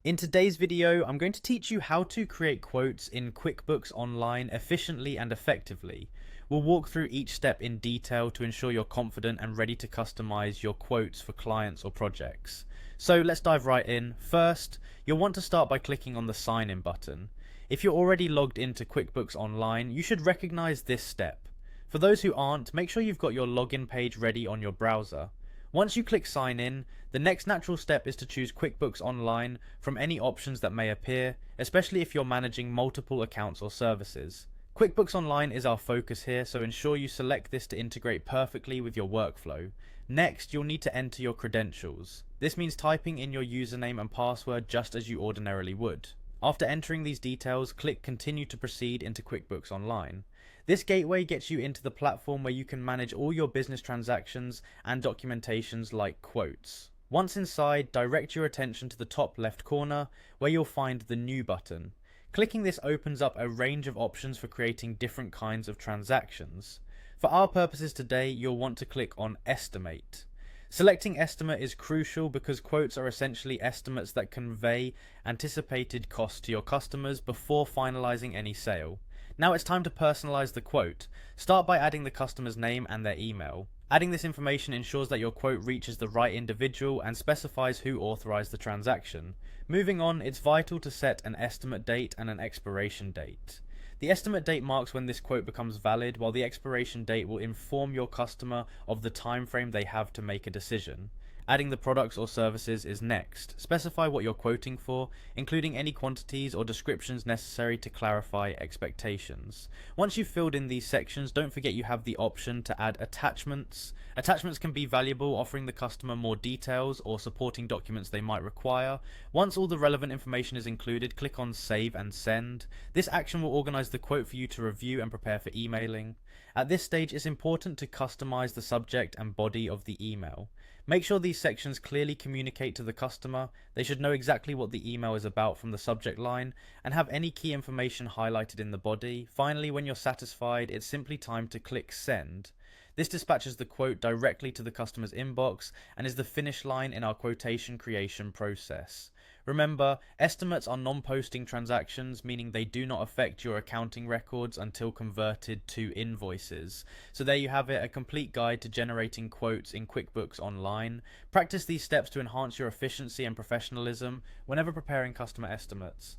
In today's video, I'm going to teach you how to create quotes in QuickBooks Online efficiently and effectively. We'll walk through each step in detail to ensure you're confident and ready to customize your quotes for clients or projects. So let's dive right in. First, you'll want to start by clicking on the Sign In button. If you're already logged into QuickBooks Online, you should recognize this step. For those who aren't, make sure you've got your login page ready on your browser. Once you click Sign In, the next natural step is to choose QuickBooks Online from any options that may appear, especially if you're managing multiple accounts or services. QuickBooks Online is our focus here, so ensure you select this to integrate perfectly with your workflow. Next, you'll need to enter your credentials. This means typing in your username and password just as you ordinarily would. After entering these details, click Continue to proceed into QuickBooks Online. This gateway gets you into the platform where you can manage all your business transactions and documentations like quotes. Once inside, direct your attention to the top left corner where you'll find the New button. Clicking this opens up a range of options for creating different kinds of transactions. For our purposes today, you'll want to click on Estimate. Selecting estimate is crucial because quotes are essentially estimates that convey anticipated costs to your customers before finalizing any sale. Now it's time to personalize the quote. Start by adding the customer's name and their email. Adding this information ensures that your quote reaches the right individual and specifies who authorized the transaction. Moving on, it's vital to set an estimate date and an expiration date. The estimate date marks when this quote becomes valid, while the expiration date will inform your customer of the time frame they have to make a decision. Adding the products or services is next. Specify what you're quoting for, including any quantities or descriptions necessary to clarify expectations. Once you've filled in these sections, don't forget you have the option to add attachments. Attachments can be valuable, offering the customer more details or supporting documents they might require. Once all the relevant information is included, click on Save and Send. This action will organize the quote for you to review and prepare for emailing. At this stage, it's important to customize the subject and body of the email. Make sure these sections clearly communicate to the customer. They should know exactly what the email is about from the subject line and have any key information highlighted in the body. Finally, when you're satisfied, it's simply time to click Send. This dispatches the quote directly to the customer's inbox and is the finish line in our quotation creation process. Remember, estimates are non-posting transactions, meaning they do not affect your accounting records until converted to invoices. So there you have it, a complete guide to generating quotes in QuickBooks Online. Practice these steps to enhance your efficiency and professionalism whenever preparing customer estimates.